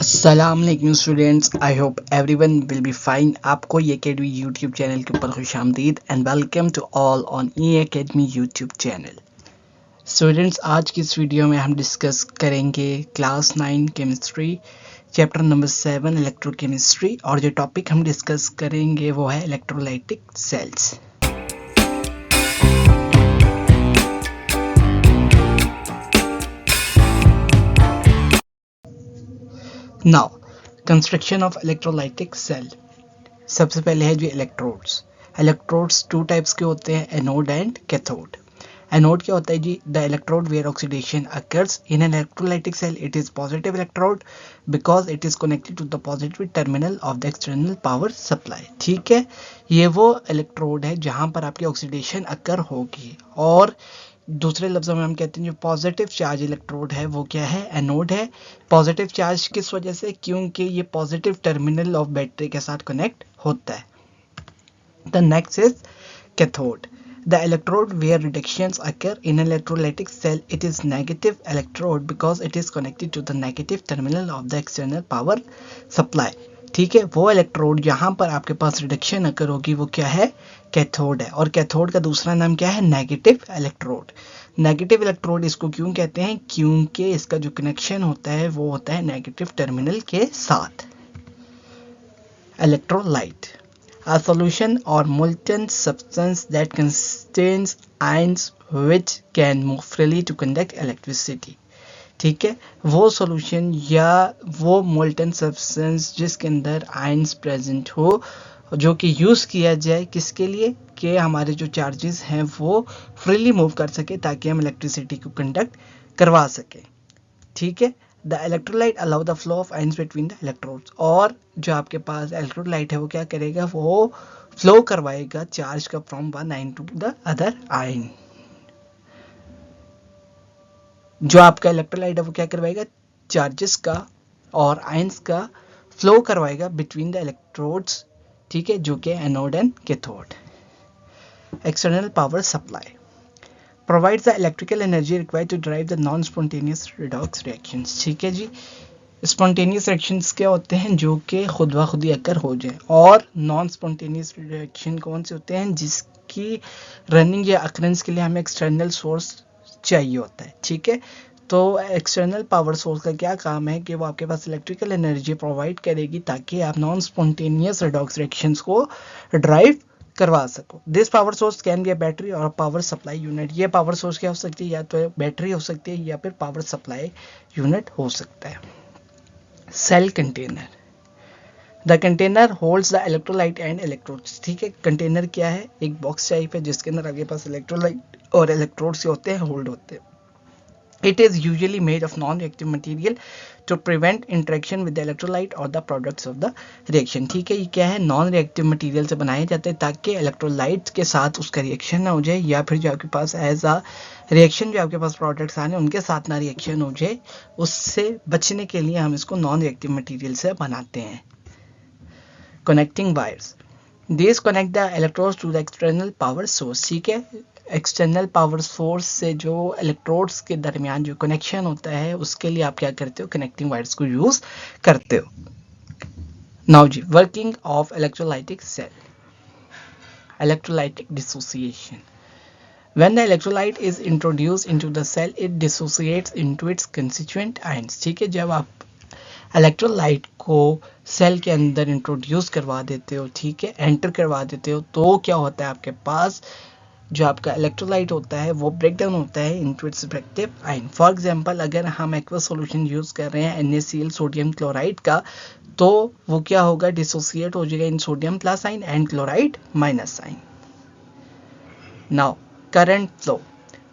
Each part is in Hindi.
अस्सलाम वालेकुम students, I hope everyone will be fine. आपको ई अकेडमी यूट्यूब चैनल के ऊपर खुश आमदीद and welcome to all on E Academy YouTube channel. Students, आज की इस वीडियो में हम डिस्कस करेंगे class 9 chemistry chapter number 7 electrochemistry, और जो टॉपिक हम डिस्कस करेंगे वो है electrolytic cells. Now construction of electrolytic cell. सबसे पहले है जी इलेक्ट्रोड्स। इलेक्ट्रोड्स टू टाइप्स के होते हैं, एनोड एंड कैथोड। एनोड क्या होता है जी? The electrode where oxidation occurs in an electrolytic cell, it is positive electrode because it is connected to the positive terminal of the external power supply. ठीक है, ये वो इलेक्ट्रोड है जहां पर आपकी ऑक्सीडेशन अकर होगी, और दूसरे लफ्जों में हम कहते हैं जो पॉजिटिव चार्ज इलेक्ट्रोड है वो क्या है? एनोड है। पॉजिटिव चार्ज किस वजह से? क्योंकि ये पॉजिटिव टर्मिनल ऑफ बैटरी के साथ कनेक्ट होता है। The next is cathode. The electrode where reductions occur in an electrolytic cell, it is negative electrode because it is connected to the negative terminal of the external power supply. ठीक है, वो इलेक्ट्रोड जहां पर आपके पास रिडक्शन अकर होगी वो क्या है? कैथोड है। और कैथोड का दूसरा नाम क्या है? Negative electrode. नेगेटिव इलेक्ट्रोड इसको क्यों कहते हैं? क्योंकि इसका जो कनेक्शन होता है वो होता है नेगेटिव टर्मिनल के साथ। Electrolyte, a solution or molten substance that contains ions which can move freely to conduct electricity. ठीक है, वो सॉल्यूशन या वो मोल्टन सब्सटेंस जिसके अंदर आयंस प्रेजेंट हो, जो कि यूज़ किया जाए किसके लिए? कि हमारे जो चार्जेस हैं वो फ्रीली मूव कर सके ताकि हम इलेक्ट्रिसिटी को कंडक्ट करवा सकें। ठीक है, the electrolyte allow the flow of ions between the electrodes. और जो आपके पास इलेक्ट्रोलाइट है वो क्या करेगा? वो फ्लो करवाएगा चार्ज का from one ion to the other ion. जो आपका इलेक्ट्रोलाइट है वो क्या करवाएगा? चार्जेस का और आयंस का फ्लो करवाएगा बिटवीन द इलेक्ट्रोड्स। ठीक है, जो कि anode and cathode. External power supply provides the electrical energy required to drive the non-spontaneous redox reactions. ठीक है जी, spontaneous reactions क्या होते हैं? जो कि खुद ब खुद ही अकर हो जाए। और नॉन स्पॉन्टेनियस रिएक्शन कौन से होते हैं? जिसकी रनिंग या अकरेंस के लिए हमें एक्सटर्नल सोर्स चाहिए होता है। ठीक है, तो एक्सटर्नल पावर सोर्स का क्या काम है कि वो आपके पास इलेक्ट्रिकल एनर्जी प्रोवाइड करेगी ताकि आप नॉन स्पॉन्टेनियस रिडॉक्स रिएक्शंस को ड्राइव करवा सको। This power source can be a battery और पावर सप्लाई यूनिट। ये पावर सोर्स क्या हो सकती है? या तो बैटरी हो सकती है या फिर पावर सप्लाई यूनिट हो सकता है। Cell container, the container holds the electrolyte and electrodes. ठीक है, कंटेनर क्या है? एक बॉक्स टाइप है जिसके अंदर आपके पास इलेक्ट्रोलाइट और इलेक्ट्रोड्स होते हैं, होल्ड होते हैं। It is usually made of non-reactive material to prevent interaction with the electrolyte or the products of the reaction. ठीक है, ये क्या है? नॉन रिएक्टिव मटेरियल से बनाए जाते हैं ताकि इलेक्ट्रोलाइट के साथ उसका रिएक्शन ना हो जाए, या फिर जो आपके पास एज अ रिएक्शन जो आपके पास प्रोडक्ट्स आने उनके साथ ना रिएक्शन हो जाए, उससे बचने के लिए हम इसको नॉन रिएक्टिव मटेरियल से बनाते हैं। Connecting wires, this connect the electrodes to the external power source. ठीक है, एक्सटर्नल पावर सोर्स से जो इलेक्ट्रोड्स के दरमियान जो कनेक्शन होता है उसके लिए आप क्या करते हो? कनेक्टिंग वायर्स को यूज करते हो। नाउ जी, working of electrolytic cell. Electrolytic dissociation, when the electrolyte is introduced into the cell it dissociates into its constituent ions. ठीक है, जब आप इलेक्ट्रोलाइट को सेल के अंदर इंट्रोड्यूस करवा देते हो, ठीक है, एंटर करवा देते हो, तो क्या होता है? आपके पास जो आपका इलेक्ट्रोलाइट होता है वो ब्रेक डाउन होता है into its respective ion. For example, अगर हम एक्वा सॉल्यूशन यूज कर रहे हैं NaCl सोडियम क्लोराइड का, तो वो क्या होगा? डिसोसिएट हो जाएगा इन sodium plus ion and chloride minus ion. Now current flow,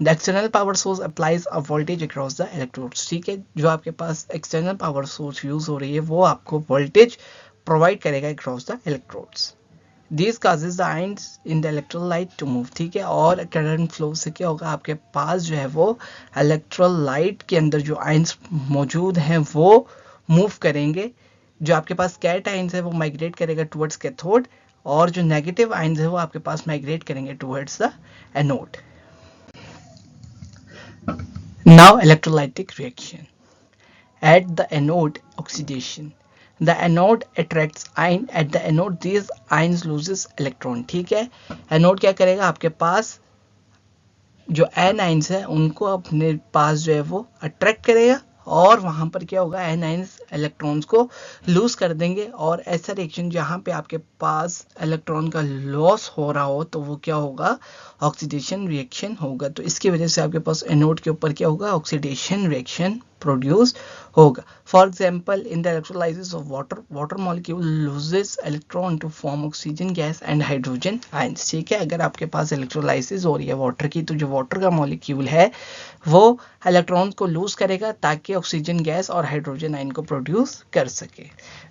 the external power source applies a voltage across the electrodes. ठीक है, जो आपके पास एक्सटर्नल पावर सोर्स यूज हो रही है वो आपको वोल्टेज प्रोवाइड करेगा across the electrodes. These causes the ions in the electrolyte to move. ठीक है, और करंट फ्लो से क्या होगा? आपके पास जो है वो इलेक्ट्रोलाइट के अंदर जो आयंस मौजूद हैं वो मूव करेंगे। जो आपके पास कैट आयंस है वो माइग्रेट करेगा टुवर्ड्स कैथोड, और जो नेगेटिव आयंस है वो आपके पास माइग्रेट करेंगे towards the anode. Now electrolytic reaction, at the anode oxidation. The anode attracts ion. At the anode these ions loses electron. ठीक है, एनोड क्या करेगा, आपके पास जो एन आइंस है उनको अपने पास जो है वो अट्रैक्ट करेगा और वहां पर क्या होगा, एन आइंस इलेक्ट्रॉन्स को लूज कर देंगे और ऐसा रिएक्शन जहां पे आपके पास इलेक्ट्रॉन का लॉस हो रहा हो तो वो क्या होगा, ऑक्सीडेशन रिएक्शन होगा। तो इसकी वजह से आपके पास एनोड के ऊपर क्या होगा, ऑक्सीडेशन रिएक्शन प्रोड्यूस होगा। For example in the electrolysis of water, water molecule loses electron to form oxygen gas and hydrogen ions. ठीक है, अगर आपके पास इलेक्ट्रोलाइसिस हो रही है वाटर की तो जो वाटर का मॉलिक्यूल है वो इलेक्ट्रॉन को लूज करेगा ताकि ऑक्सीजन गैस और हाइड्रोजन आयन को प्रोड्यूस कर सके।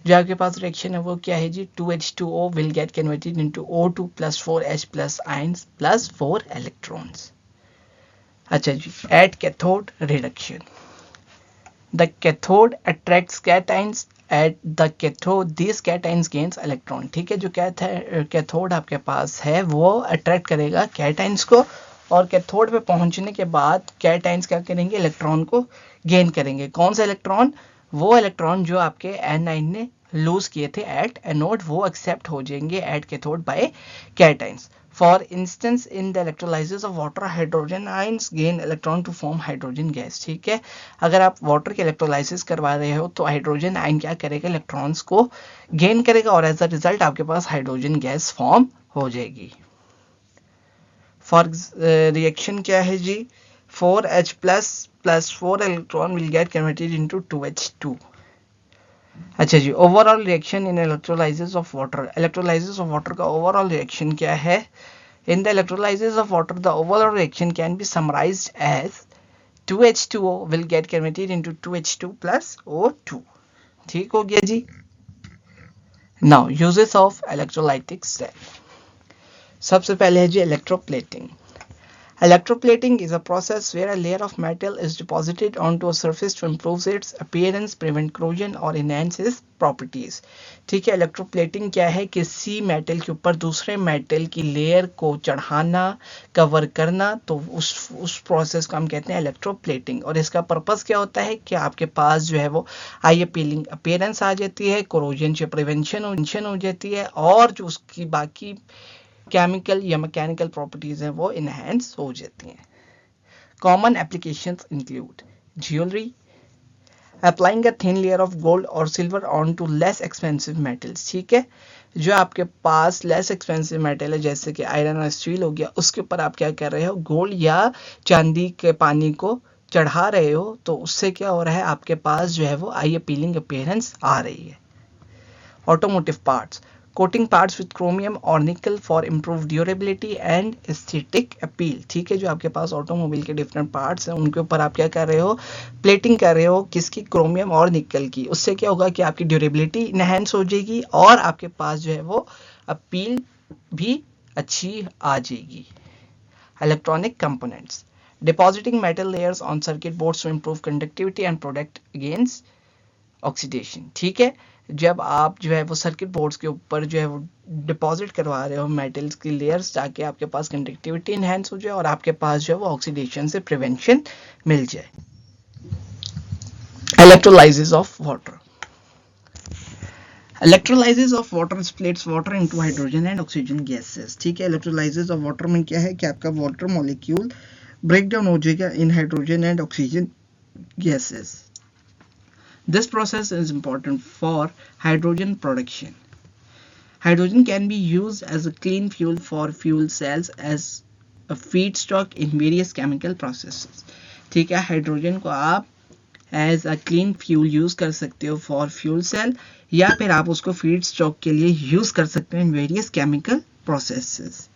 जो आपके पास रिएक्शन है वो क्या है जी, 2H2O will get converted into O2 plus 4H plus ions plus 4 electrons. अच्छा जी, at cathode reduction, the cathode attracts cations. At the cathode these cations gains electron. ठीक है, जो कैथोड आपके पास है वो अट्रैक्ट करेगा कैटाइंस को और कैथोड पे पहुंचने के बाद कैटाइंस क्या करेंगे, इलेक्ट्रॉन को गेन करेंगे। कौन सा इलेक्ट्रॉन, वो इलेक्ट्रॉन जो आपके N9 ने लूज किए थे एट एनोड वो एक्सेप्ट हो जाएंगे at cathode by cations. For instance, in the electrolysis of water, hydrogen ions gain electron to form hydrogen gas. ठीक है, अगर आप वाटर के इलेक्ट्रोलाइसिस करवा रहे हो तो हाइड्रोजन आयन क्या करेगा, इलेक्ट्रॉन्स को गेन करेगा और एज अ रिजल्ट आपके पास हाइड्रोजन गैस फॉर्म हो जाएगी। फॉर रिएक्शन क्या है जी, 4H plus 4 electron will get converted into 2H2। अच्छा जी, overall reaction in electrolysis of water, electrolysis of water का ओवरऑल रिएक्शन क्या है। In the electrolysis of water the overall reaction can be summarized as 2H2O will get converted into 2H2 plus O2। ठीक हो गया जी। Now uses of electrolytic cell, सबसे पहले है जी electroplating. Electroplating is a process where a layer of metal is deposited onto a surface to improve its appearance, prevent corrosion और enhance its properties। ठीक है, इलेक्ट्रोप्लेटिंग क्या है, किसी मेटल के ऊपर दूसरे मेटल की लेयर को चढ़ाना, कवर करना, तो उस प्रोसेस को हम कहते हैं इलेक्ट्रोप्लेटिंग। और इसका पर्पस क्या होता है कि आपके पास जो है वो आई अपीलिंग अपीयरेंस आ जाती है, कोरोजन से प्रिवेंशन हो जाती है और जो उसकी बाकी केमिकल या मैकेनिकल प्रॉपर्टीज हैं वो इनहेंस हो जाती हैं। Common applications include jewellery, applying a thin layer of gold और silver on to less expensive metals. ठीक है, जो आपके पास लेस एक्सपेंसिव मेटल है जैसे कि आयरन और स्टील हो गया, उसके ऊपर आप क्या कर रहे हो, गोल्ड या चांदी के पानी को चढ़ा रहे हो, तो उससे क्या हो रहा है, आपके पास जो है वो आई अपीलिंग अपीयरेंस आ रही है। Automotive parts, coating parts with chromium और निकल for improve durability and aesthetic appeal. ठीक है, जो आपके पास ऑटोमोबाइल के डिफरेंट पार्ट्स हैं उनके ऊपर आप क्या कर रहे हो, प्लेटिंग कर रहे हो, किसकी, क्रोमियम और निकल की। उससे क्या होगा कि आपकी ड्यूरेबिलिटी इनहेंस हो जाएगी और आपके पास जो है वो अपील भी अच्छी आ जाएगी। Electronic components, depositing metal layers on circuit boards to improve conductivity and protect against oxidation. ठीक है, जब आप जो है वो सर्किट बोर्ड्स के ऊपर जो है वो डिपॉजिट करवा रहे हो मेटल्स की लेयर्स ताकि आपके पास कंडक्टिविटी इनहेंस हो जाए और आपके पास जो है वो ऑक्सीडेशन से प्रिवेंशन मिल जाए। Electrolysis of water, electrolysis of water splits water into hydrogen and oxygen gases. ठीक है, इलेक्ट्रोलाइसिस ऑफ वाटर में क्या है कि आपका वाटर मॉलिक्यूल ब्रेक डाउन हो जाएगा in hydrogen and oxygen gases. This process is important for hydrogen production. Hydrogen can be used as a clean fuel for fuel cells as a feedstock in various chemical processes. ठीक है, हाइड्रोजन को आप as a clean fuel use कर सकते हो फॉर फ्यूल सेल या फिर आप उसको फीड स्टॉक के लिए यूज कर सकते हो in various chemical processes.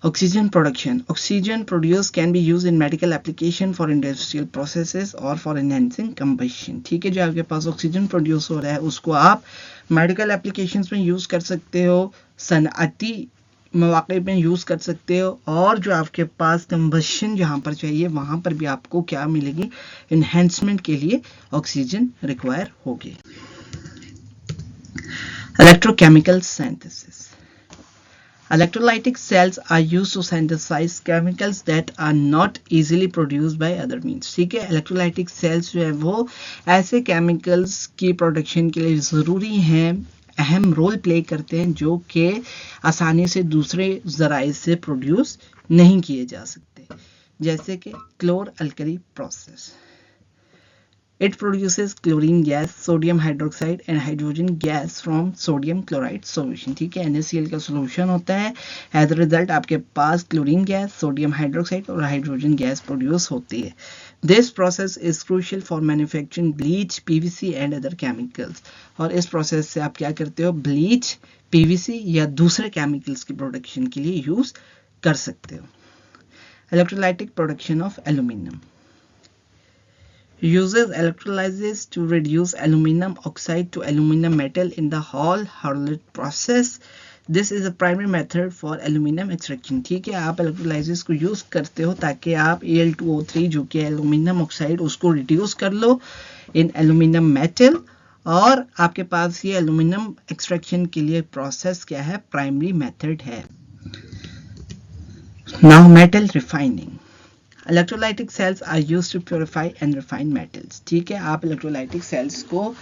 Oxygen production. Oxygen produced can be used in medical application for industrial processes or for enhancing combustion. ठीक है, जो आपके पास ऑक्सीजन प्रोड्यूस हो रहा है उसको आप मेडिकल एप्लीकेशंस में यूज कर सकते हो, सनअती मौके में यूज कर सकते हो और जो आपके पास कंबशन जहां पर चाहिए वहां पर भी आपको क्या मिलेगी, इनहेंसमेंट के लिए ऑक्सीजन रिक्वायर होगी। Electrochemical synthesis, Electrolytic cells are used to synthesize chemicals that are not easily produced by other means. ठीक है, इलेक्ट्रोलाइटिक सेल्स जो है वो ऐसे केमिकल्स की प्रोडक्शन के लिए ज़रूरी हैं, अहम रोल प्ले करते हैं जो कि आसानी से दूसरे ज़राए से प्रोड्यूस नहीं किए जा सकते, जैसे कि क्लोर alkali process. It produces chlorine gas, sodium hydroxide and hydrogen gas from sodium chloride solution. ठीक है, NaCl का solution होता है. As a result आपके पास chlorine gas, sodium hydroxide और hydrogen gas produce होती है. This process is crucial for manufacturing bleach, PVC and other chemicals. और इस process से आप क्या करते हो, bleach, PVC या दूसरे chemicals की production के लिए use कर सकते हो. Electrolytic production of aluminum uses electrolysis to reduce aluminum oxide to aluminum metal in the Hall-Héroult process. This is a primary method for aluminum extraction. ठीक है, आप electrolysis को यूज करते हो ताकि आप Al2O3 जो कि एल्यूमिनियम ऑक्साइड उसको रिड्यूस कर लो इन एल्यूमिनियम मेटल, और आपके पास ये एल्यूमिनियम एक्सट्रैक्शन के लिए प्रोसेस क्या है, प्राइमरी मेथड है. Now metal refining. Electrolytic cells are used to purify and refine metals. ठीक है, आप इलेक्ट्रोलाइटिक सेल्स को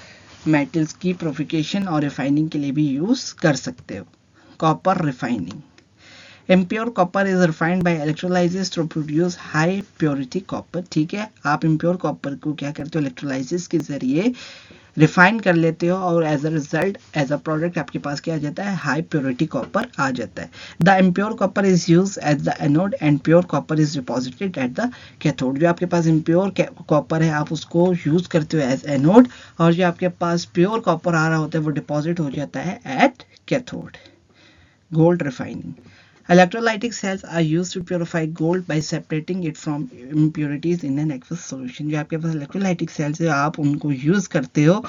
मेटल्स की प्योरीफिकेशन और रिफाइनिंग के लिए भी यूज कर सकते हो. Copper refining. Impure copper is refined by electrolysis to produce high purity copper. ठीक है, आप इम्प्योर कॉपर को क्या करते हो, इलेक्ट्रोलाइसिस के जरिए रिफाइन कर लेते हो और as a result as a product आपके पास क्या आ जाता है, हाई प्योरिटी कॉपर आ जाता है. The impure copper is use as the anode and pure copper is deposited at the cathode. जो आपके पास इम्प्योर कॉपर है आप उसको यूज करते हो एज एनोड, और जो आपके पास प्योर कॉपर आ रहा होता है वो डिपॉजिट हो जाता है at cathode. Gold refining. Electrolytic cells are used to purify gold by separating it from impurities in an aqueous solution. जो आपके पास electrolytic cells है आप उनको use करते हो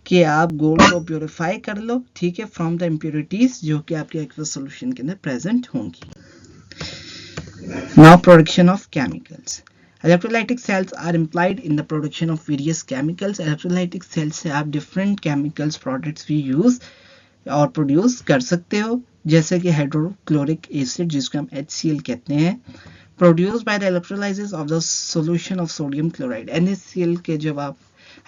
कि आप गोल्ड को प्योरीफाई कर लो, ठीक है, फ्रॉम द इम्प्योरिटीज जो कि आपके aqueous solution के अंदर प्रेजेंट होंगी. Now production of chemicals. Electrolytic cells are implied in the production of various chemicals. Electrolytic cells से आप different chemicals products भी use और प्रोड्यूस कर सकते हो, जैसे कि हाइड्रोक्लोरिक एसिड जिसको हम HCl कहते हैं, produce by the electrolysis of the solution of sodium chloride. NaCl के जब आप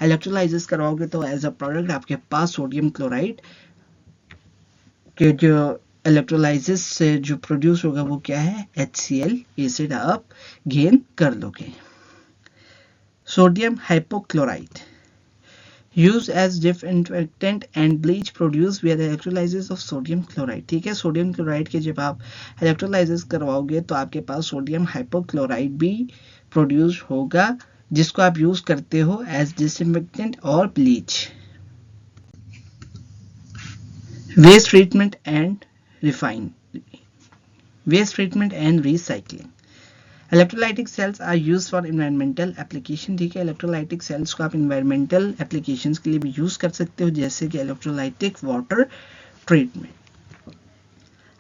इलेक्ट्रोलाइसिस करवाओगे तो एज अ प्रोडक्ट आपके पास सोडियम क्लोराइड के जो इलेक्ट्रोलाइसिस से जो प्रोड्यूस होगा वो क्या है, HCl एसिड आप गेन कर लोगे. Sodium hypochloride used as disinfectant and bleach produced via the electrolysis of sodium chloride. ठीक है, सोडियम क्लोराइड के जब आप इलेक्ट्रोलाइसिस करवाओगे तो आपके पास सोडियम हाइपोक्लोराइड भी प्रोड्यूस होगा जिसको आप यूज करते हो एज डिसइंफेक्टेंट और bleach. Waste treatment and recycling. Electrolytic cells are use for environmental application. ठीक है, इलेक्ट्रोलाइटिक सेल्स को आप इन्वायरमेंटल एप्लीकेशंस के लिए भी यूज कर सकते हो, जैसे कि electrolytic water treatment.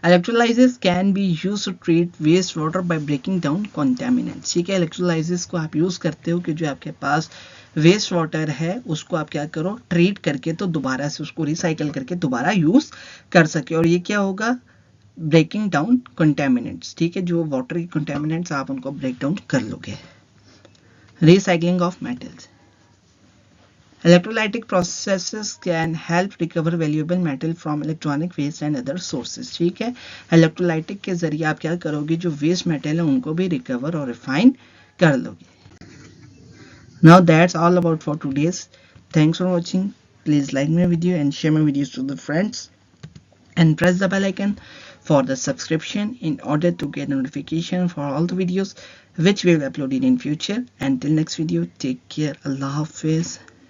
Electrolysis can be use to treat waste water by breaking down contaminants. ठीक है, इलेक्ट्रोलाइसिस को आप यूज करते हो कि जो आपके पास वेस्ट वाटर है उसको आप क्या करो, ट्रीट करके तो दोबारा से उसको रिसाइकल करके दोबारा यूज कर सके. और ये क्या होगा, ब्रेकिंग डाउन कंटेमिनेंट्स. ठीक है, जो वाटर के कंटेमिनेंट्स आप उनको ब्रेक डाउन कर लोगे. Recycling of metals. Electrolytic processes can help recover valuable metal from electronic waste and other sources. ठीक है, इलेक्ट्रोलाइटिक के जरिए आप क्या करोगे, जो वेस्ट मेटल है उनको भी रिकवर और रिफाइन कर लोगे. Now that's all about for today's. Thanks for watching. Please like my video and share my videos to the friends and press the bell icon for the subscription in order to get notification for all the videos which we will upload in future. Until next video, take care. Allah Hafiz.